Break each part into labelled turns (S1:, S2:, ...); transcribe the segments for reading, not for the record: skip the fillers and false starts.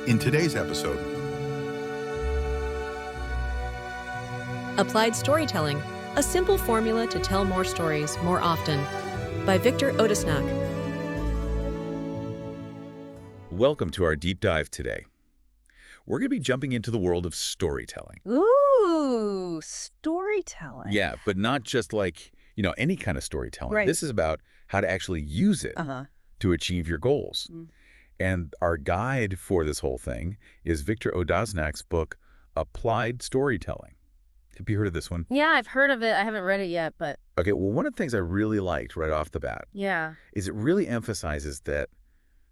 S1: In today's episode,
S2: Applied Storytelling, a simple formula to tell more stories more often, by Victor Odasnac.
S3: Welcome to our deep dive today. We're going to be jumping into the world of storytelling.
S4: Ooh, storytelling.
S3: Yeah, but not just like, any kind of storytelling.
S4: Right.
S3: This is about how to actually use it to achieve your goals. And our guide for this whole thing is Victor Odasnac's book, Applied Storytelling. Have you heard of this one?
S4: Yeah, I've heard of it. I haven't read it yet, but
S3: Okay, well, one of the things I really liked right off the bat
S4: yeah.
S3: is it really emphasizes that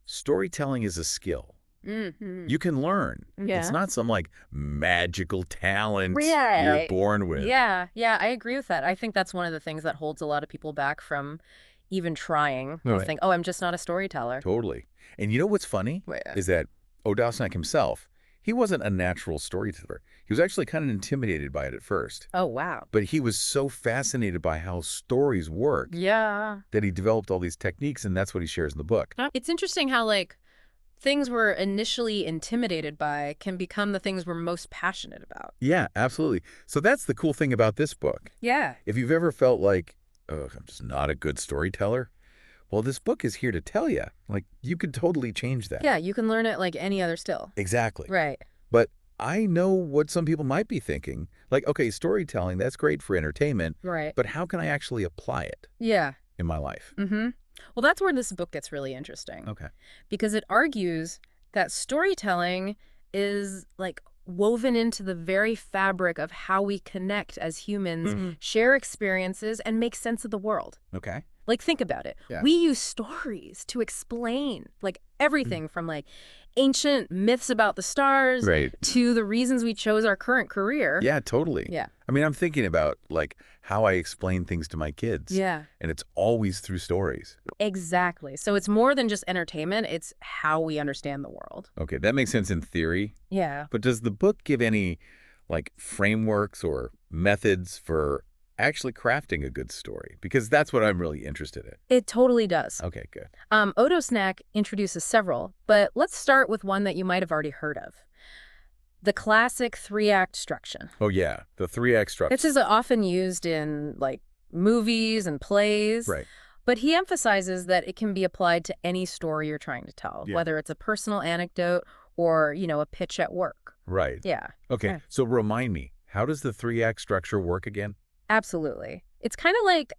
S3: storytelling is a skill.
S4: Mm-hmm.
S3: You can learn.
S4: Yeah.
S3: It's not some like magical talent you're
S4: Right.
S3: born with.
S4: Yeah, I agree with that. I think that's one of the things that holds a lot of people back from even trying. They
S3: Right.
S4: think, oh, I'm just not a storyteller.
S3: Totally. And you know what's funny? Is that Odasnac himself, he wasn't a natural storyteller. He was actually kind of intimidated by it at first.
S4: Oh, wow.
S3: But he was so fascinated by how stories work
S4: Yeah.
S3: that he developed all these techniques, and that's what he shares in the book.
S4: It's interesting how, things we're initially intimidated by can become the things we're most passionate about.
S3: Yeah, absolutely. So that's the cool thing about this book.
S4: Yeah.
S3: If you've ever felt like, oh, I'm just not a good storyteller, well, this book is here to tell you. You could totally change that.
S4: Yeah, you can learn it like any other skill.
S3: Exactly.
S4: Right.
S3: But I know what some people might be thinking. Okay, storytelling, that's great for entertainment,
S4: Right.
S3: but how can I actually apply it
S4: Yeah.
S3: in my life?
S4: Mm-hmm. Well, that's where this book gets really interesting.
S3: Okay.
S4: Because it argues that storytelling is woven into the very fabric of how we connect as humans, share experiences, and make sense of the world.
S3: Okay.
S4: Think about it.
S3: Yeah.
S4: We use stories to explain everything from ancient myths about the stars
S3: Right.
S4: to the reasons we chose our current career.
S3: Yeah, totally.
S4: Yeah.
S3: I mean, I'm thinking about how I explain things to my kids.
S4: Yeah.
S3: And it's always through stories.
S4: Exactly. So it's more than just entertainment. It's how we understand the world.
S3: Okay, that makes sense in theory.
S4: Yeah.
S3: But does the book give any frameworks or methods for actually crafting a good story? Because that's what I'm really interested in.
S4: It totally does.
S3: Okay, good.
S4: Odasnac introduces several, but let's start with one that you might have already heard of. The classic three-act structure.
S3: Oh, yeah, the 3-act structure.
S4: This is often used in movies and plays.
S3: Right.
S4: But he emphasizes that it can be applied to any story you're trying to tell,
S3: Yeah.
S4: whether it's a personal anecdote or, a pitch at work.
S3: Right.
S4: Yeah.
S3: Okay,
S4: Yeah.
S3: so remind me, how does the 3-act structure work again?
S4: Absolutely. It's kind of like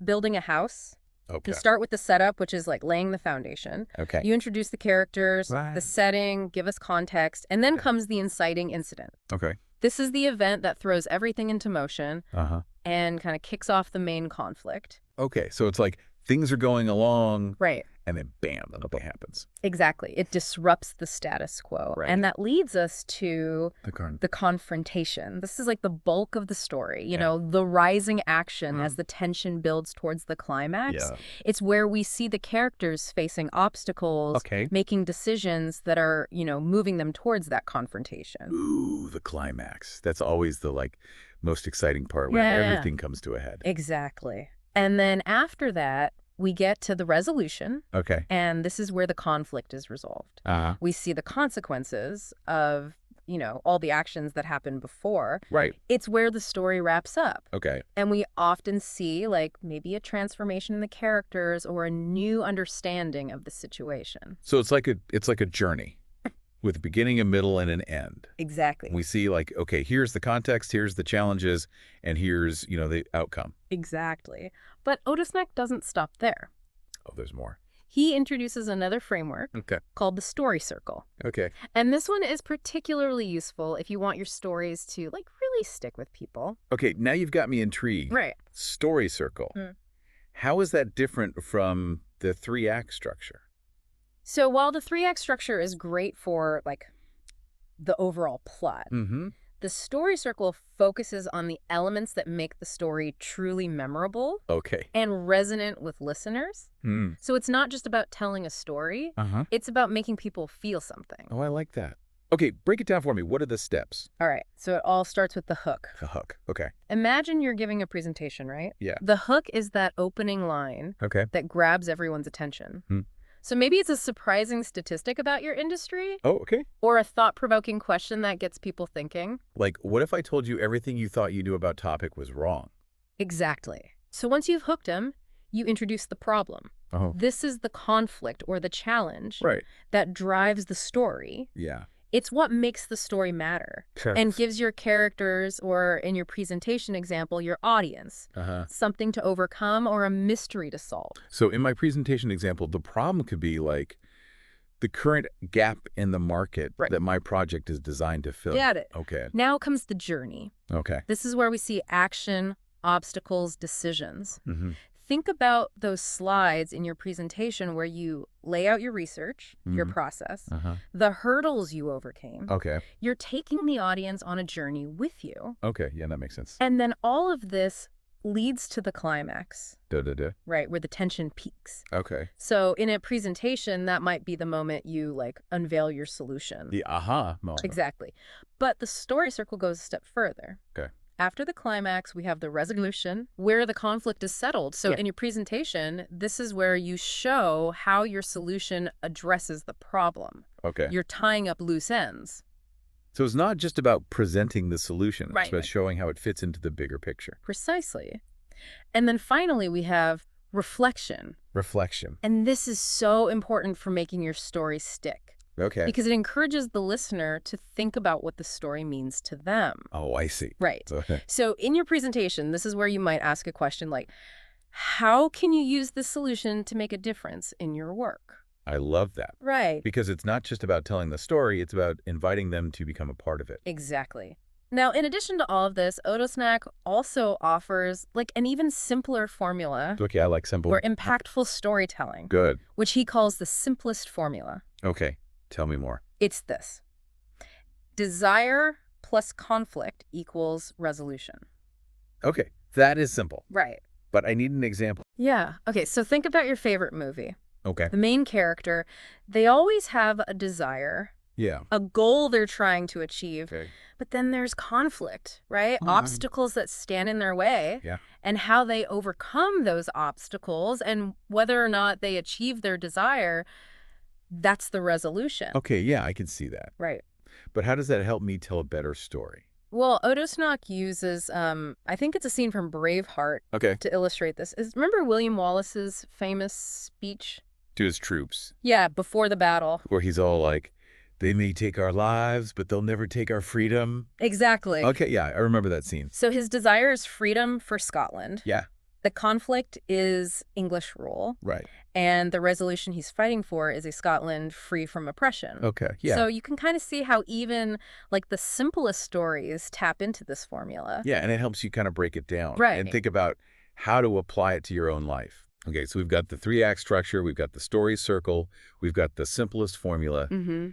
S4: building a house.
S3: Okay.
S4: You start with the setup, which is laying the foundation.
S3: Okay.
S4: You introduce the characters,
S3: Right.
S4: the setting, give us context, and then comes the inciting incident.
S3: Okay.
S4: This is the event that throws everything into motion
S3: Uh-huh.
S4: and kind of kicks off the main conflict.
S3: Okay, so it's things are going along,
S4: Right.
S3: and then bam, something happens.
S4: Exactly. It disrupts the status quo.
S3: Right.
S4: And that leads us to
S3: The
S4: the confrontation. This is the bulk of the story,
S3: Yeah.
S4: the rising action as the tension builds towards the climax.
S3: Yeah.
S4: It's where we see the characters facing obstacles,
S3: Okay.
S4: making decisions that are, moving them towards that confrontation.
S3: Ooh, the climax. That's always the most exciting part when
S4: Yeah.
S3: everything comes to a head.
S4: Exactly. And then after that, we get to the resolution,
S3: Okay.
S4: and this is where the conflict is resolved.
S3: Uh-huh.
S4: We see the consequences of, all the actions that happened before.
S3: Right.
S4: It's where the story wraps up.
S3: Okay.
S4: And we often see maybe a transformation in the characters or a new understanding of the situation.
S3: So it's like a journey with a beginning, a middle, and an end.
S4: Exactly.
S3: We see okay, here's the context, here's the challenges, and here's, the outcome.
S4: Exactly. But Odasnac doesn't stop there.
S3: Oh, there's more.
S4: He introduces another framework
S3: Okay.
S4: called the story circle.
S3: Okay.
S4: And this one is particularly useful if you want your stories to really stick with people.
S3: Okay, now you've got me intrigued.
S4: Right.
S3: Story circle. How is that different from the 3-act structure?
S4: So while the 3-act structure is great for the overall plot,
S3: Mm-hmm.
S4: the story circle focuses on the elements that make the story truly memorable
S3: Okay.
S4: and resonant with listeners.
S3: Mm.
S4: So it's not just about telling a story,
S3: Uh-huh.
S4: it's about making people feel something.
S3: Oh, I like that. Okay, break it down for me. What are the steps?
S4: All right, so it all starts with the hook.
S3: The hook. Okay.
S4: Imagine you're giving a presentation, right?
S3: Yeah.
S4: The hook is that opening line
S3: Okay.
S4: that grabs everyone's attention.
S3: Hmm.
S4: So maybe it's a surprising statistic about your industry
S3: Oh, okay.
S4: or a thought-provoking question that gets people thinking.
S3: Like, what if I told you everything you thought you knew about topic was wrong?
S4: Exactly. So once you've hooked them, you introduce the problem.
S3: Oh,
S4: This is the conflict or the challenge
S3: right.
S4: that drives the story.
S3: Yeah.
S4: It's what makes the story matter and gives your characters, or in your presentation example, your audience, something to overcome or a mystery to solve.
S3: So in my presentation example, the problem could be like the current gap in the market
S4: Right.
S3: that my project is designed to fill.
S4: Got it.
S3: Okay.
S4: Now comes the journey.
S3: Okay.
S4: This is where we see action, obstacles, decisions.
S3: Mm-hmm.
S4: Think about those slides in your presentation where you lay out your research, your process, the hurdles you overcame.
S3: Okay.
S4: You're taking the audience on a journey with you.
S3: Okay. Yeah, that makes sense.
S4: And then all of this leads to the climax,
S3: Da-da-da.
S4: right, where the tension peaks.
S3: Okay.
S4: So in a presentation, that might be the moment you like unveil your solution.
S3: The aha moment.
S4: Exactly. But the story circle goes a step further.
S3: Okay.
S4: After the climax, we have the resolution, where the conflict is settled. So
S3: Yeah.
S4: in your presentation, this is where you show how your solution addresses the problem.
S3: Okay.
S4: You're tying up loose ends.
S3: So it's not just about presenting the solution.
S4: Right,
S3: It's about
S4: right.
S3: showing how it fits into the bigger picture.
S4: Precisely. And then finally, we have reflection.
S3: Reflection.
S4: And this is so important for making your story stick,
S3: Okay.
S4: because it encourages the listener to think about what the story means to them.
S3: Oh, I see.
S4: Right.
S3: So,
S4: So in your presentation, this is where you might ask a question like, how can you use this solution to make a difference in your work?
S3: I love that.
S4: Right.
S3: Because it's not just about telling the story, it's about inviting them to become a part of it.
S4: Exactly. Now, in addition to all of this, Odasnac also offers like an even simpler formula
S3: Okay, I like simple.
S4: for impactful storytelling,
S3: Good.
S4: which he calls the simplest formula.
S3: Okay, tell me more.
S4: It's this: desire plus conflict equals resolution.
S3: Okay, that is simple,
S4: Right.
S3: but I need an example.
S4: Yeah. Okay, so think about your favorite movie.
S3: Okay.
S4: The main character, they always have a desire,
S3: Yeah.
S4: a goal they're trying to achieve,
S3: Okay.
S4: but then there's conflict, right? Obstacles that stand in their way,
S3: Yeah.
S4: and how they overcome those obstacles and whether or not they achieve their desire, that's the resolution.
S3: Okay, yeah, I can see that.
S4: Right.
S3: But how does that help me tell a better story?
S4: Well, Odasnac uses, I think it's a scene from Braveheart
S3: Okay.
S4: to illustrate this. Remember William Wallace's famous speech?
S3: To his troops,
S4: Yeah, before the battle.
S3: where he's all like, they may take our lives, but they'll never take our freedom.
S4: Exactly.
S3: Okay, yeah, I remember that scene.
S4: So his desire is freedom for Scotland.
S3: Yeah,
S4: The conflict is English rule.
S3: right.
S4: And the resolution he's fighting for is a Scotland free from oppression.
S3: Okay, yeah.
S4: So you can kind of see how even like the simplest stories tap into this formula.
S3: Yeah, and it helps you kind of break it down.
S4: Right.
S3: And think about how to apply it to your own life. Okay, so we've got the 3-act structure, we've got the story circle, we've got the simplest formula.
S4: Mm-hmm.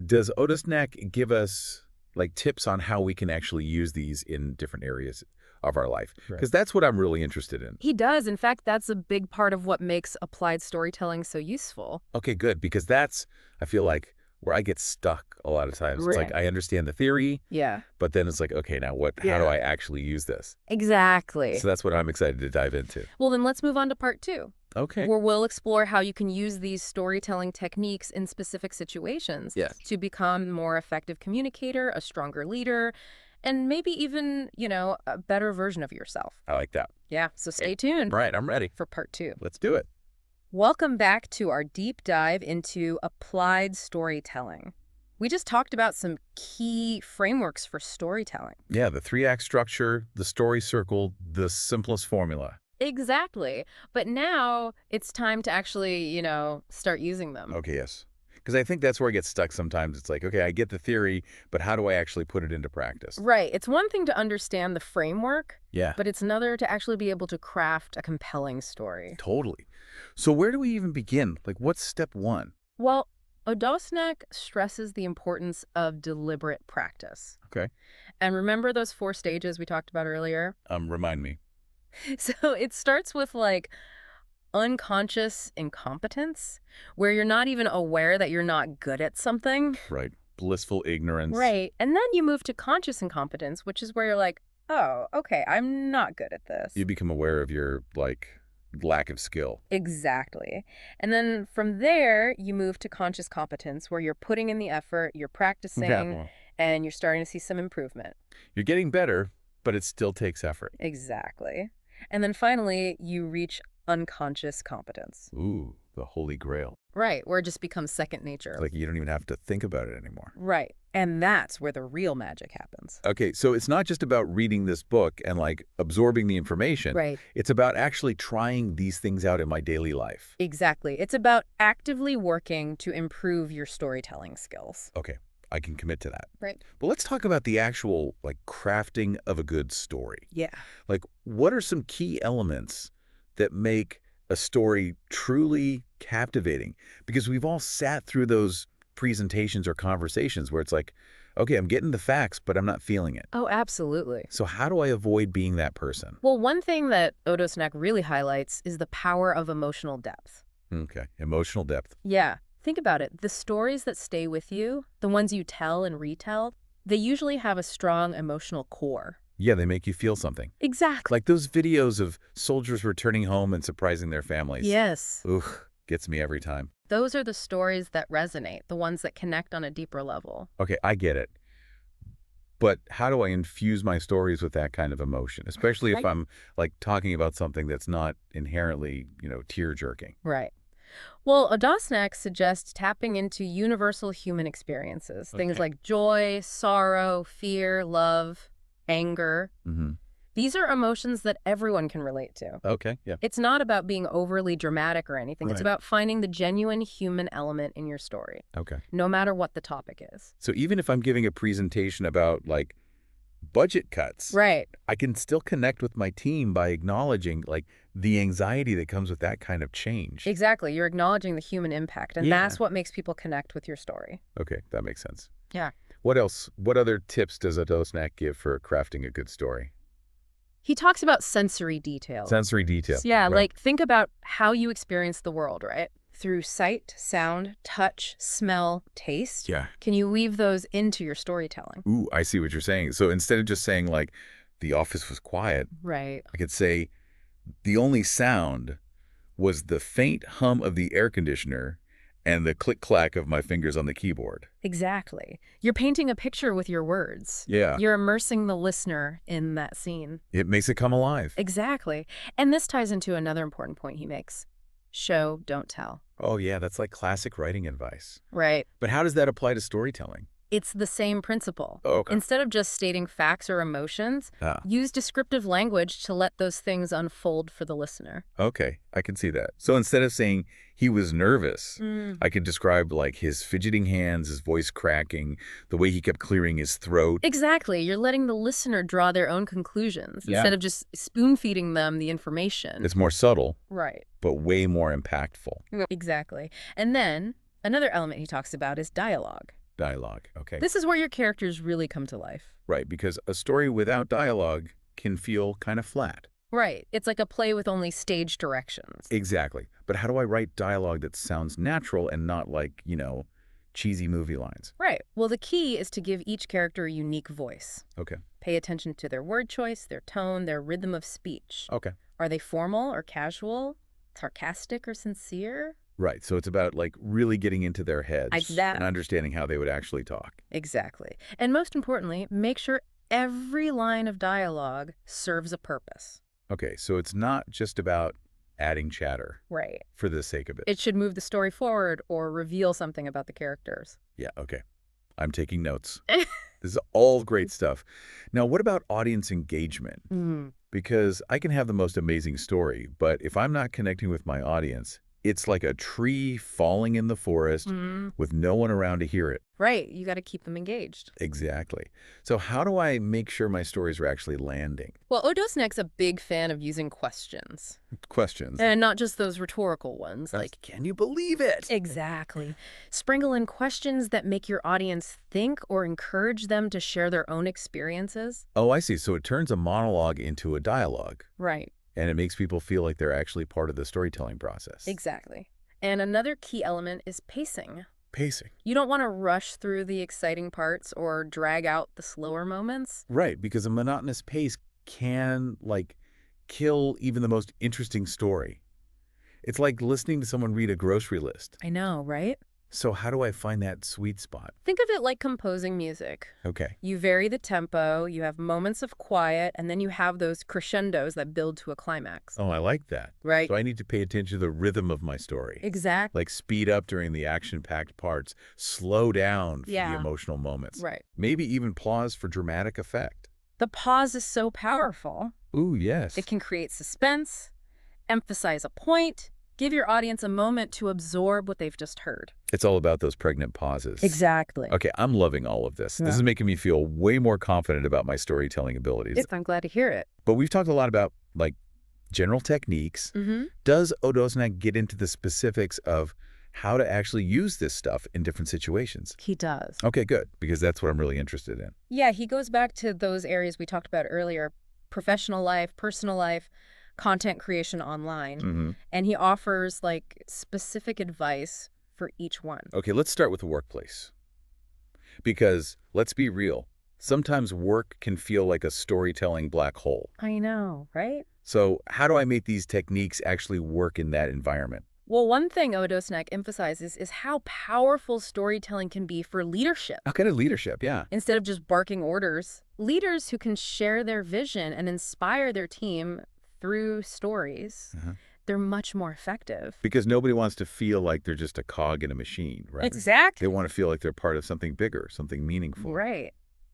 S3: Does Odasnac give us like tips on how we can actually use these in different areas of our life? Because that's what I'm really interested in.
S4: He does. In fact, that's a big part of what makes applied storytelling so useful.
S3: Okay, good, because that's, I feel like, where I get stuck a lot of times. It's like
S4: Right.
S3: I understand the theory,
S4: Yeah.
S3: but then it's like, okay, now what? How do I actually use this?
S4: Exactly.
S3: So that's what I'm excited to dive into.
S4: Well, then let's move on to part 2.
S3: Okay.
S4: Where we'll explore how you can use these storytelling techniques in specific situations
S3: Yes.
S4: to become a more effective communicator, a stronger leader, and maybe even, a better version of yourself.
S3: I like that.
S4: Yeah, so stay tuned
S3: Right, I'm ready.
S4: for part 2.
S3: Let's do it.
S4: Welcome back to our deep dive into applied storytelling. We just talked about some key frameworks for storytelling.
S3: Yeah, the 3-act structure, the story circle, the simplest formula.
S4: Exactly. But now it's time to actually, start using them.
S3: Okay, yes. Because I think that's where I get stuck sometimes. It's like, okay, I get the theory, but how do I actually put it into practice?
S4: Right. It's one thing to understand the framework,
S3: Yeah,
S4: but it's another to actually be able to craft a compelling story.
S3: totally. So where do we even begin? Like, what's step 1?
S4: Well, Odasnac stresses the importance of deliberate practice.
S3: Okay.
S4: And remember those 4 stages we talked about earlier?
S3: Remind me.
S4: So it starts with like unconscious incompetence, where you're not even aware that you're not good at something.
S3: Right. Blissful ignorance.
S4: Right. And then you move to conscious incompetence, which is where you're like, oh, okay, I'm not good at this.
S3: You become aware of your, like, lack of skill.
S4: Exactly. And then from there, you move to conscious competence, where you're putting in the effort, you're practicing, and you're starting to see some improvement.
S3: You're getting better, but it still takes effort.
S4: Exactly. And then finally, you reach unconscious competence.
S3: Ooh, the holy grail.
S4: Right, where it just becomes second nature.
S3: Like you don't even have to think about it anymore.
S4: Right. And that's where the real magic happens.
S3: Okay, so it's not just about reading this book and like absorbing the information.
S4: Right.
S3: It's about actually trying these things out in my daily life.
S4: Exactly. It's about actively working to improve your storytelling skills.
S3: Okay, I can commit to that.
S4: Right.
S3: But let's talk about the actual like crafting of a good story.
S4: Yeah.
S3: Like what are some key elements that make a story truly captivating? Because we've all sat through those presentations or conversations where it's like, okay, I'm getting the facts, but I'm not feeling it.
S4: Oh, absolutely.
S3: So how do I avoid being that person?
S4: Well, one thing that Odasnac really highlights is the power of emotional depth.
S3: Okay, emotional depth.
S4: Yeah. Think about it. The stories that stay with you, the ones you tell and retell, they usually have a strong emotional core.
S3: Yeah, they make you feel something.
S4: Exactly.
S3: Like those videos of soldiers returning home and surprising their families.
S4: Yes.
S3: Ooh, gets me every time.
S4: Those are the stories that resonate, the ones that connect on a deeper level.
S3: Okay, I get it. But how do I infuse my stories with that kind of emotion, especially if I'm like talking about something that's not inherently, tear-jerking?
S4: Right. Well, Odasnac suggests tapping into universal human experiences, things like joy, sorrow, fear, love, anger.
S3: Mm-hmm.
S4: These are emotions that everyone can relate to.
S3: Okay, yeah.
S4: It's not about being overly dramatic or anything. It's about finding the genuine human element in your story,
S3: Okay.
S4: no matter what the topic is.
S3: So even if I'm giving a presentation about like budget cuts,
S4: Right.
S3: I can still connect with my team by acknowledging like the anxiety that comes with that kind of change.
S4: Exactly. You're acknowledging the human impact, and that's what makes people connect with your story.
S3: Okay, that makes sense.
S4: Yeah.
S3: What else? What other tips does Odasnac give for crafting a good story?
S4: He talks about sensory details.
S3: Sensory detail.
S4: Yeah,
S3: Right.
S4: like think about how you experience the world, right? Through sight, sound, touch, smell, taste.
S3: Yeah.
S4: Can you weave those into your storytelling?
S3: Ooh, I see what you're saying. So instead of just saying like, the office was quiet,
S4: Right.
S3: I could say, the only sound was the faint hum of the air conditioner and the click-clack of my fingers on the keyboard.
S4: Exactly. You're painting a picture with your words.
S3: Yeah.
S4: You're immersing the listener in that scene.
S3: It makes it come alive.
S4: Exactly. And this ties into another important point he makes. Show, don't tell.
S3: Oh, yeah, that's like classic writing advice.
S4: Right.
S3: But how does that apply to storytelling?
S4: It's the same principle.
S3: Okay.
S4: Instead of just stating facts or emotions, use descriptive language to let those things unfold for the listener.
S3: Okay, I can see that. So instead of saying he was nervous, I could describe like his fidgeting hands, his voice cracking, the way he kept clearing his throat.
S4: Exactly. You're letting the listener draw their own conclusions instead of just spoon-feeding them the information.
S3: It's more subtle,
S4: Right.
S3: but way more impactful.
S4: Exactly. And then another element he talks about is dialogue.
S3: Dialogue, okay.
S4: This is where your characters really come to life.
S3: Right, because a story without dialogue can feel kind of flat.
S4: Right. It's like a play with only stage directions.
S3: Exactly. But how do I write dialogue that sounds natural and not like, cheesy movie lines?
S4: Right. Well, the key is to give each character a unique voice.
S3: Okay.
S4: Pay attention to their word choice, their tone, their rhythm of speech.
S3: Okay.
S4: Are they formal or casual? Sarcastic or sincere?
S3: Right. So it's about like really getting into their heads
S4: That.
S3: and understanding how they would actually talk.
S4: Exactly. And most importantly, make sure every line of dialogue serves a purpose.
S3: Okay. So it's not just about adding chatter
S4: Right.
S3: for the sake of it.
S4: It should move the story forward or reveal something about the characters.
S3: Yeah. Okay. I'm taking notes. This is all great stuff. Now, what about audience engagement? Because I can have the most amazing story, but if I'm not connecting with my audience, it's like a tree falling in the forest with no one around to hear it.
S4: Right. You got to keep them engaged.
S3: Exactly. So how do I make sure my stories are actually landing?
S4: Well, Odasnac's a big fan of using questions.
S3: Questions.
S4: And not just those rhetorical ones. Like,
S3: can you believe it?
S4: exactly. Sprinkle in questions that make your audience think or encourage them to share their own experiences.
S3: Oh, I see. So it turns a monologue into a dialogue.
S4: Right.
S3: And it makes people feel like they're actually part of the storytelling process.
S4: Exactly. And another key element is pacing.
S3: Pacing.
S4: You don't want to rush through the exciting parts or drag out the slower moments.
S3: Right, because a monotonous pace can, kill even the most interesting story. It's like listening to someone read a grocery list.
S4: I know, right?
S3: So how do I find that sweet spot?
S4: Think of it like composing music.
S3: Okay.
S4: You vary the tempo, you have moments of quiet, and then you have those crescendos that build to a climax.
S3: Oh, I like that.
S4: Right.
S3: So I need to pay attention to the rhythm of my story.
S4: Exactly.
S3: Like speed up during the action-packed parts, slow down for the
S4: Yeah.
S3: emotional moments.
S4: Right.
S3: Maybe even pause for dramatic effect.
S4: The pause is so powerful.
S3: Ooh, yes.
S4: It can create suspense, emphasize a point, give your audience a moment to absorb what they've just heard.
S3: It's all about those pregnant pauses.
S4: Exactly.
S3: Okay, I'm loving all of this.
S4: Yeah.
S3: This is making me feel way more confident about my storytelling abilities.
S4: I'm glad to hear it.
S3: But we've talked a lot about, like, general techniques.
S4: Mm-hmm.
S3: Does Odasnac get into the specifics of how to actually use this stuff in different situations?
S4: He does.
S3: Okay, good, because that's what I'm really interested in.
S4: Yeah, he goes back to those areas we talked about earlier, professional life, personal life, content creation online.
S3: Mm-hmm.
S4: And he offers like specific advice for each one.
S3: Okay, let's start with the workplace. Because, let's be real, sometimes work can feel like a storytelling black hole.
S4: I know, right?
S3: So how do I make these techniques actually work in that environment?
S4: Well, one thing Odasnac emphasizes is how powerful storytelling can be for leadership.
S3: How kind of leadership, yeah.
S4: Instead of just barking orders, leaders who can share their vision and inspire their team through stories, they're much more effective.
S3: Because nobody wants to feel like they're just a cog in a machine, right?
S4: Exactly.
S3: They want to feel like they're part of something bigger, something meaningful.
S4: Right.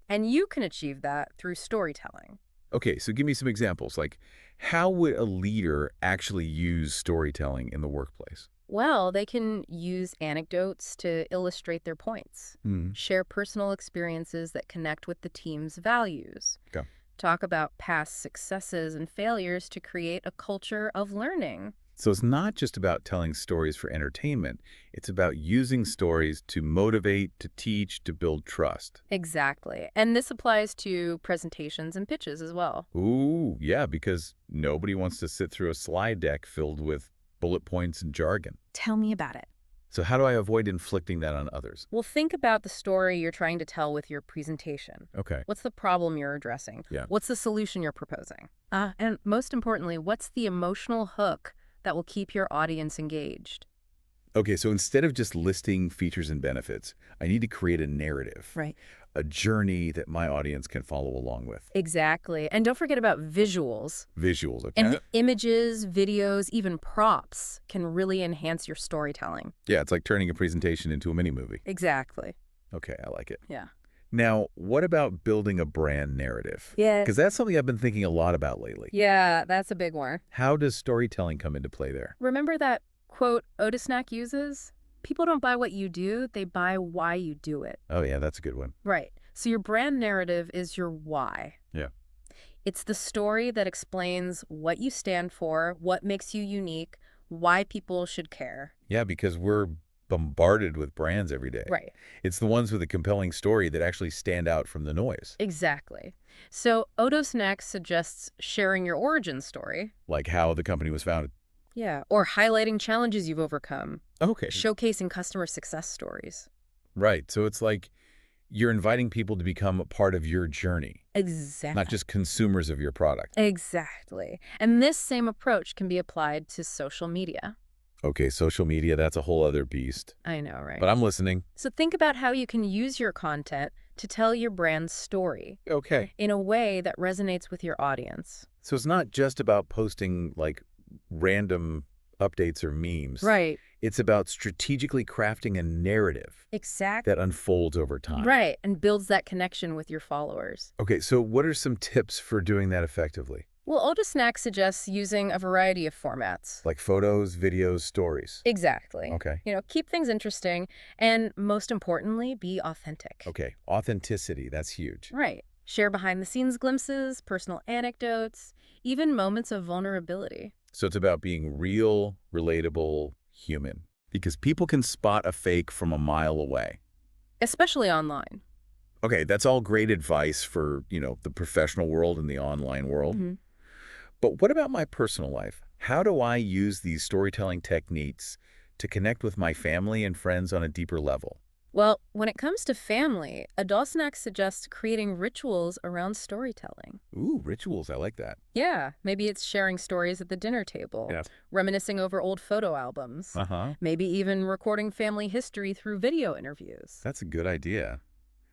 S4: And you can achieve that through storytelling.
S3: Okay, so give me some examples. Like, how would a leader actually use storytelling in the workplace?
S4: Well, they can use anecdotes to illustrate their points, share personal experiences that connect with the team's values,
S3: Okay.
S4: talk about past successes and failures to create a culture of learning.
S3: So it's not just about telling stories for entertainment. It's about using stories to motivate, to teach, to build trust.
S4: Exactly. And this applies to presentations and pitches as well.
S3: Ooh, yeah, because nobody wants to sit through a slide deck filled with bullet points and jargon.
S4: Tell me about it.
S3: So how do I avoid inflicting that on others?
S4: Well, think about the story you're trying to tell with your presentation.
S3: Okay.
S4: What's the problem you're addressing?
S3: Yeah.
S4: What's the solution you're proposing? And most importantly, what's the emotional hook that will keep your audience engaged?
S3: Okay, so instead of just listing features and benefits, I need to create a narrative.
S4: Right.
S3: A journey that my audience can follow along with.
S4: Exactly. And don't forget about visuals.
S3: Visuals, okay?
S4: And images, videos, even props can really enhance your storytelling.
S3: Yeah, it's like turning a presentation into a mini-movie.
S4: Exactly.
S3: Okay, I like it.
S4: Yeah.
S3: Now, what about building a brand narrative?
S4: Yeah.
S3: Because that's something I've been thinking a lot about lately.
S4: Yeah, that's a big one.
S3: How does storytelling come into play there?
S4: Remember that quote Odasnac uses? People don't buy what you do, they buy why you do it.
S3: Oh, yeah, that's a good one.
S4: Right. So your brand narrative is your why.
S3: Yeah.
S4: It's the story that explains what you stand for, what makes you unique, why people should care.
S3: Yeah, because we're bombarded with brands every day.
S4: Right.
S3: It's the ones with a compelling story that actually stand out from the noise.
S4: Exactly. So Odasnac suggests sharing your origin story.
S3: Like how the company was founded.
S4: Yeah. Or highlighting challenges you've overcome.
S3: Okay.
S4: Showcasing customer success stories.
S3: Right. So it's like you're inviting people to become a part of your journey,
S4: Exactly.
S3: not just consumers of your product.
S4: Exactly. And this same approach can be applied to social media.
S3: Okay, social media, that's a whole other beast.
S4: I know, right?
S3: But I'm listening.
S4: So think about how you can use your content to tell your brand's story
S3: Okay.
S4: in a way that resonates with your audience.
S3: So it's not just about posting, like, random updates or memes.
S4: Right.
S3: It's about strategically crafting a narrative
S4: Exactly.
S3: that unfolds over time.
S4: Right. And builds that connection with your followers.
S3: Okay, so what are some tips for doing that effectively?
S4: Well, Odasnac suggests using a variety of formats.
S3: Like photos, videos, stories.
S4: Exactly.
S3: Okay.
S4: You know, keep things interesting and, most importantly, be authentic.
S3: Okay, authenticity, that's huge.
S4: Right. Share behind-the-scenes glimpses, personal anecdotes, even moments of vulnerability.
S3: So it's about being real, relatable, human. Because people can spot a fake from a mile away.
S4: Especially online.
S3: Okay, that's all great advice for, the professional world and the online world.
S4: Mm-hmm.
S3: But what about my personal life? How do I use these storytelling techniques to connect with my family and friends on a deeper level?
S4: Well, when it comes to family, Odasnac suggests creating rituals around storytelling.
S3: Ooh, rituals. I like that.
S4: Yeah, maybe it's sharing stories at the dinner table,
S3: Yes.
S4: reminiscing over old photo albums,
S3: Uh-huh.
S4: maybe even recording family history through video interviews.
S3: That's a good idea.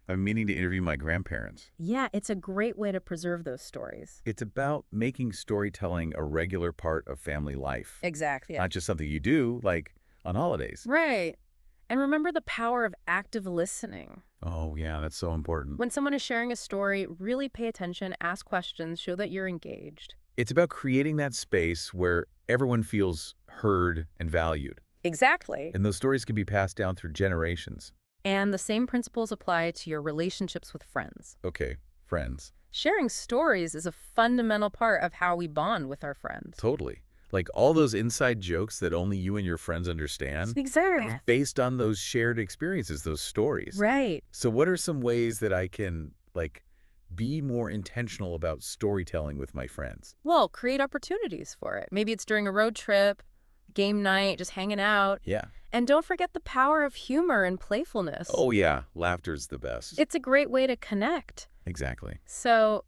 S3: I'm meaning to interview my grandparents.
S4: Yeah, it's a great way to preserve those stories.
S3: It's about making storytelling a regular part of family life.
S4: Exactly. Yeah.
S3: Not just something you do, like on holidays.
S4: Right. And remember the power of active listening.
S3: Oh, yeah, that's so important.
S4: When someone is sharing a story, really pay attention, ask questions, show that you're engaged.
S3: It's about creating that space where everyone feels heard and valued.
S4: Exactly.
S3: And those stories can be passed down through generations.
S4: And the same principles apply to your relationships with friends.
S3: Okay, friends.
S4: Sharing stories is a fundamental part of how we bond with our friends.
S3: Totally. Like all those inside jokes that only you and your friends understand.
S4: Exactly.
S3: Based on those shared experiences, those stories.
S4: Right.
S3: So what are some ways that I can, be more intentional about storytelling with my friends?
S4: Well, create opportunities for it. Maybe it's during a road trip, game night, just hanging out.
S3: Yeah.
S4: And don't forget the power of humor and playfulness.
S3: Oh, yeah. Laughter's the best.
S4: It's a great way to connect.
S3: Exactly.
S4: So,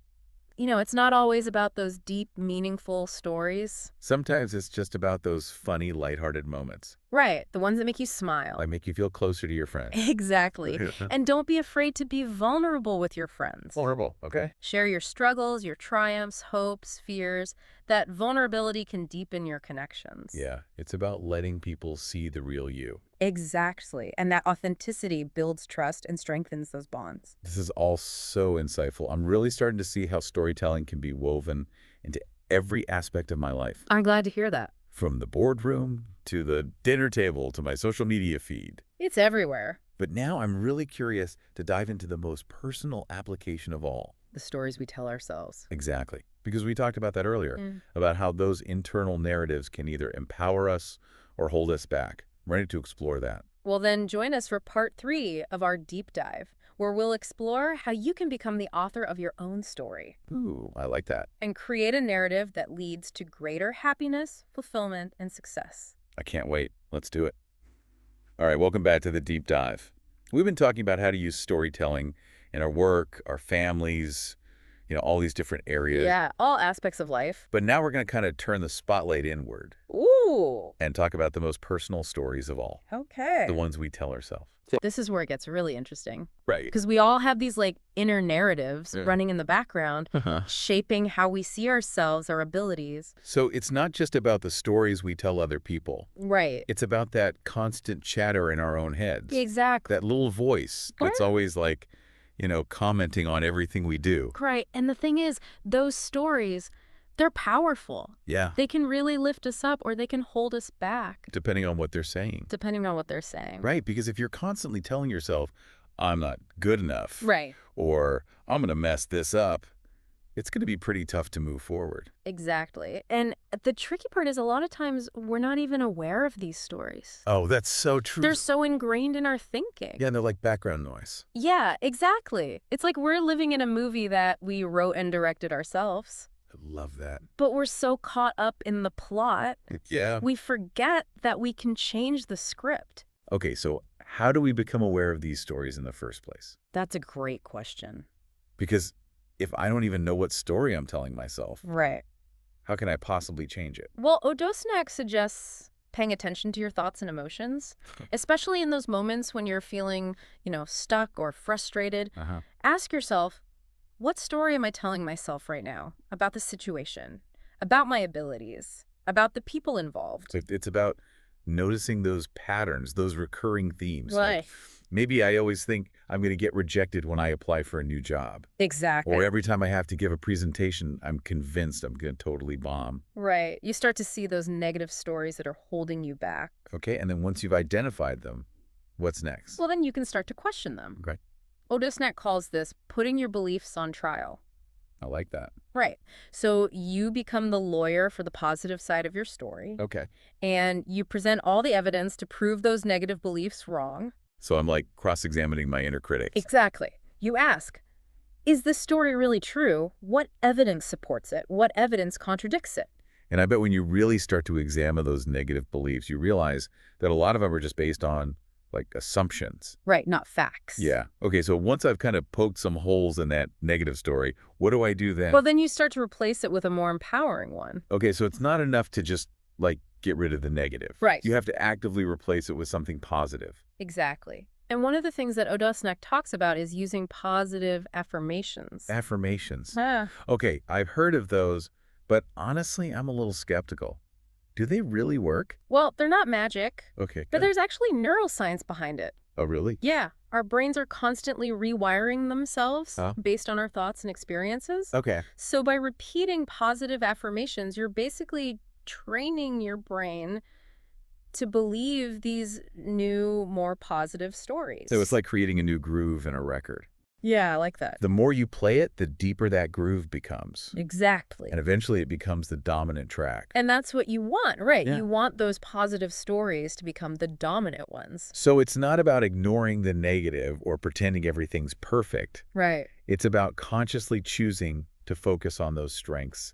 S4: it's not always about those deep, meaningful stories.
S3: Sometimes it's just about those funny, lighthearted moments.
S4: Right. The ones that make you smile.
S3: Like make you feel closer to your friends.
S4: Exactly. And don't be afraid to be vulnerable with your friends.
S3: Vulnerable, okay?
S4: Share your struggles, your triumphs, hopes, fears. That vulnerability can deepen your connections.
S3: Yeah, it's about letting people see the real you.
S4: Exactly. And that authenticity builds trust and strengthens those bonds.
S3: This is all so insightful. I'm really starting to see how storytelling can be woven into every aspect of my life.
S4: I'm glad to hear that.
S3: From the boardroom to the dinner table to my social media feed.
S4: It's everywhere.
S3: But now I'm really curious to dive into the most personal application of all.
S4: The stories we tell ourselves.
S3: Exactly. Because we talked about that earlier, about how those internal narratives can either empower us or hold us back. I'm ready to explore that.
S4: Well, then join us for part 3 of our deep dive, where we'll explore how you can become the author of your own story.
S3: Ooh, I like that.
S4: And create a narrative that leads to greater happiness, fulfillment, and success.
S3: I can't wait. Let's do it. All right, welcome back to the deep dive. We've been talking about how to use storytelling in our work, our families, all these different areas.
S4: Yeah, all aspects of life.
S3: But now we're going to kind of turn the spotlight inward.
S4: Ooh.
S3: And talk about the most personal stories of all.
S4: Okay.
S3: The ones we tell ourselves.
S4: This is where it gets really interesting.
S3: Right.
S4: Because we all have these inner narratives running in the background, shaping how we see ourselves, our abilities.
S3: So it's not just about the stories we tell other people.
S4: Right.
S3: It's about that constant chatter in our own heads.
S4: Exactly.
S3: That little voice that's always commenting on everything we do.
S4: Right. And the thing is, those stories, they're powerful.
S3: Yeah.
S4: They can really lift us up or they can hold us back.
S3: Depending on what they're saying.
S4: Depending on what they're saying.
S3: Right. Because if you're constantly telling yourself, I'm not good enough.
S4: Right.
S3: Or I'm going to mess this up, it's going to be pretty tough to move forward.
S4: Exactly. And the tricky part is a lot of times we're not even aware of these stories.
S3: Oh, that's so true.
S4: They're so ingrained in our thinking.
S3: Yeah, and they're like background noise.
S4: Yeah, exactly. It's like we're living in a movie that we wrote and directed ourselves.
S3: I love that.
S4: But we're so caught up in the plot,
S3: Yeah.
S4: we forget that we can change the script.
S3: Okay, so how do we become aware of these stories in the first place?
S4: That's a great question.
S3: Because if I don't even know what story I'm telling myself,
S4: Right.
S3: how can I possibly change it?
S4: Well, Odasnac suggests paying attention to your thoughts and emotions, especially in those moments when you're feeling, stuck or frustrated. Ask yourself, what story am I telling myself right now about the situation, about my abilities, about the people involved?
S3: So it's about noticing those patterns, those recurring themes.
S4: Right.
S3: Like maybe I always think I'm going to get rejected when I apply for a new job.
S4: Exactly.
S3: Or every time I have to give a presentation, I'm convinced I'm going to totally bomb.
S4: Right. You start to see those negative stories that are holding you back.
S3: Okay, and then once you've identified them, what's next?
S4: Well, then you can start to question them.
S3: Okay,
S4: Odasnac calls this putting your beliefs on trial.
S3: I like that.
S4: Right. So you become the lawyer for the positive side of your story.
S3: Okay.
S4: And you present all the evidence to prove those negative beliefs wrong.
S3: So I'm like cross-examining my inner critics.
S4: Exactly. You ask, is this story really true? What evidence supports it? What evidence contradicts it?
S3: And I bet when you really start to examine those negative beliefs, you realize that a lot of them are just based on like assumptions.
S4: Right, not facts.
S3: Yeah. Okay, so once I've kind of poked some holes in that negative story, what do I do then?
S4: Well, then you start to replace it with a more empowering one.
S3: Okay, so it's not enough to just, like, get rid of the negative.
S4: Right.
S3: You have to actively replace it with something positive.
S4: Exactly. And one of the things that Odasnac talks about is using positive affirmations.
S3: Affirmations.
S4: Ah.
S3: Okay, I've heard of those, but honestly, I'm a little skeptical. Do they really work?
S4: Well, they're not magic,
S3: Okay,
S4: but
S3: good.
S4: there's actually neuroscience behind it.
S3: Oh, really?
S4: Yeah, our brains are constantly rewiring themselves
S3: Oh.
S4: based on our thoughts and experiences.
S3: Okay.
S4: So by repeating positive affirmations, you're basically training your brain to believe these new, more positive stories.
S3: So it's like creating a new groove in a record.
S4: Yeah, I like that.
S3: The more you play it, the deeper that groove becomes.
S4: Exactly.
S3: And eventually it becomes the dominant track.
S4: And that's what you want, right?
S3: Yeah.
S4: You want those positive stories to become the dominant ones.
S3: So it's not about ignoring the negative or pretending everything's perfect.
S4: Right.
S3: It's about consciously choosing to focus on those strengths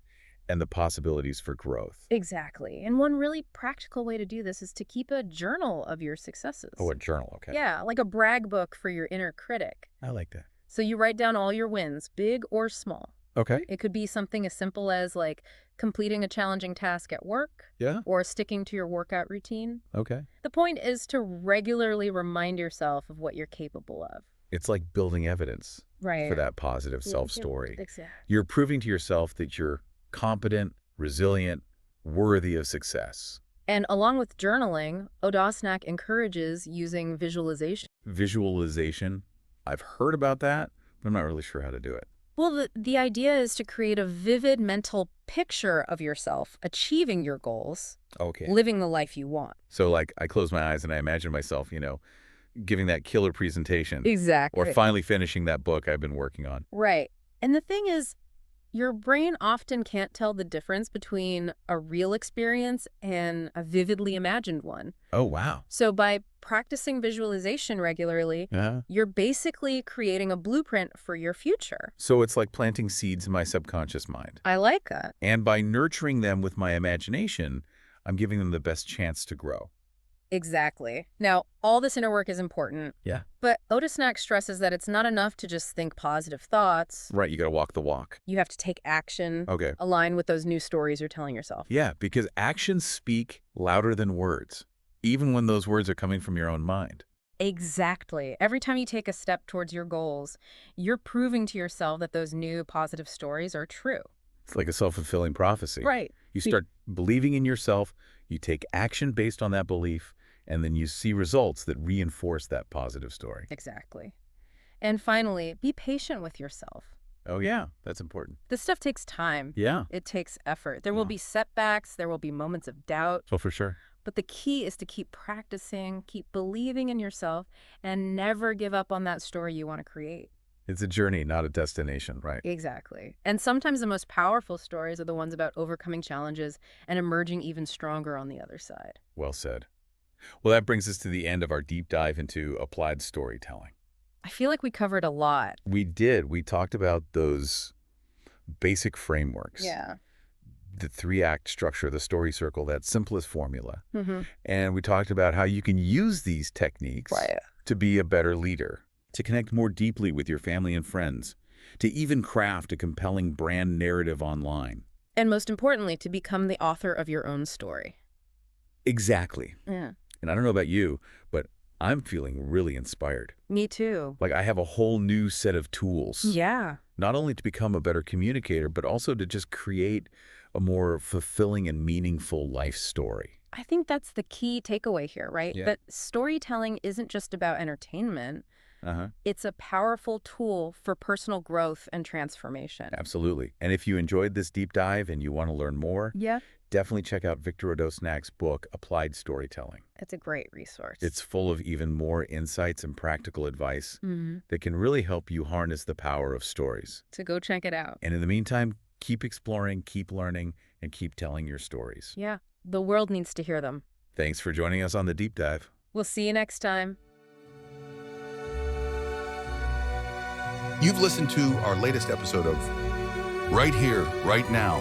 S3: and the possibilities for growth.
S4: Exactly. And one really practical way to do this is to keep a journal of your successes.
S3: Oh, a journal, okay.
S4: Yeah, like a brag book for your inner critic.
S3: I like that.
S4: So you write down all your wins, big or small.
S3: Okay.
S4: It could be something as simple as like completing a challenging task at work
S3: Yeah.
S4: or sticking to your workout routine.
S3: Okay.
S4: The point is to regularly remind yourself of what you're capable of.
S3: It's like building evidence
S4: Right.
S3: for that positive self-story.
S4: Exactly.
S3: You're proving to yourself that you're competent, resilient, worthy of success.
S4: And along with journaling, Odasnac encourages using visualization.
S3: Visualization, I've heard about that, but I'm not really sure how to do it.
S4: Well, the idea is to create a vivid mental picture of yourself achieving your goals,
S3: Okay.
S4: living the life you want.
S3: So like I close my eyes and I imagine myself, giving that killer presentation.
S4: Exactly.
S3: Or finally finishing that book I've been working on.
S4: Right. And the thing is, your brain often can't tell the difference between a real experience and a vividly imagined one.
S3: Oh, wow.
S4: So by practicing visualization regularly,
S3: Yeah.
S4: you're basically creating a blueprint for your future.
S3: So it's like planting seeds in my subconscious mind.
S4: I like that.
S3: And by nurturing them with my imagination, I'm giving them the best chance to grow.
S4: Exactly. Now, all this inner work is important.
S3: Yeah.
S4: But Odasnac stresses that it's not enough to just think positive thoughts.
S3: Right, you got to walk the walk.
S4: You have to take action,
S3: Okay.
S4: align with those new stories you're telling yourself.
S3: Yeah, because actions speak louder than words, even when those words are coming from your own mind.
S4: Exactly. Every time you take a step towards your goals, you're proving to yourself that those new positive stories are true.
S3: It's like a self-fulfilling prophecy.
S4: Right.
S3: You start believing in yourself, you take action based on that belief, and then you see results that reinforce that positive story.
S4: Exactly. And finally, be patient with yourself.
S3: Oh, yeah, that's important.
S4: This stuff takes time.
S3: Yeah.
S4: It takes effort. There will be setbacks. There will be moments of doubt.
S3: Oh, for sure.
S4: But the key is to keep practicing, keep believing in yourself, and never give up on that story you want to create.
S3: It's a journey, not a destination, right?
S4: Exactly. And sometimes the most powerful stories are the ones about overcoming challenges and emerging even stronger on the other side.
S3: Well said. Well, that brings us to the end of our deep dive into applied storytelling.
S4: I feel like we covered a lot.
S3: We did. We talked about those basic frameworks.
S4: Yeah.
S3: The 3-act structure, the story circle, that simplest formula.
S4: Mm-hmm.
S3: And we talked about how you can use these techniques to be a better leader, to connect more deeply with your family and friends, to even craft a compelling brand narrative online.
S4: And most importantly, to become the author of your own story.
S3: Exactly.
S4: Yeah.
S3: And I don't know about you, but I'm feeling really inspired.
S4: Me too.
S3: Like I have a whole new set of tools.
S4: Yeah.
S3: Not only to become a better communicator, but also to just create a more fulfilling and meaningful life story.
S4: I think that's the key takeaway here, right?
S3: Yeah.
S4: That storytelling isn't just about entertainment.
S3: Uh-huh.
S4: It's a powerful tool for personal growth and transformation.
S3: Absolutely. And if you enjoyed this deep dive and you want to learn more,
S4: Yeah.
S3: definitely check out Victor Odasnac's book, Applied Storytelling.
S4: It's a great resource.
S3: It's full of even more insights and practical advice that can really help you harness the power of stories.
S4: So go check it out.
S3: And in the meantime, keep exploring, keep learning, and keep telling your stories.
S4: Yeah. The world needs to hear them.
S3: Thanks for joining us on the deep dive.
S4: We'll see you next time.
S1: You've listened to our latest episode of Right Here, Right Now,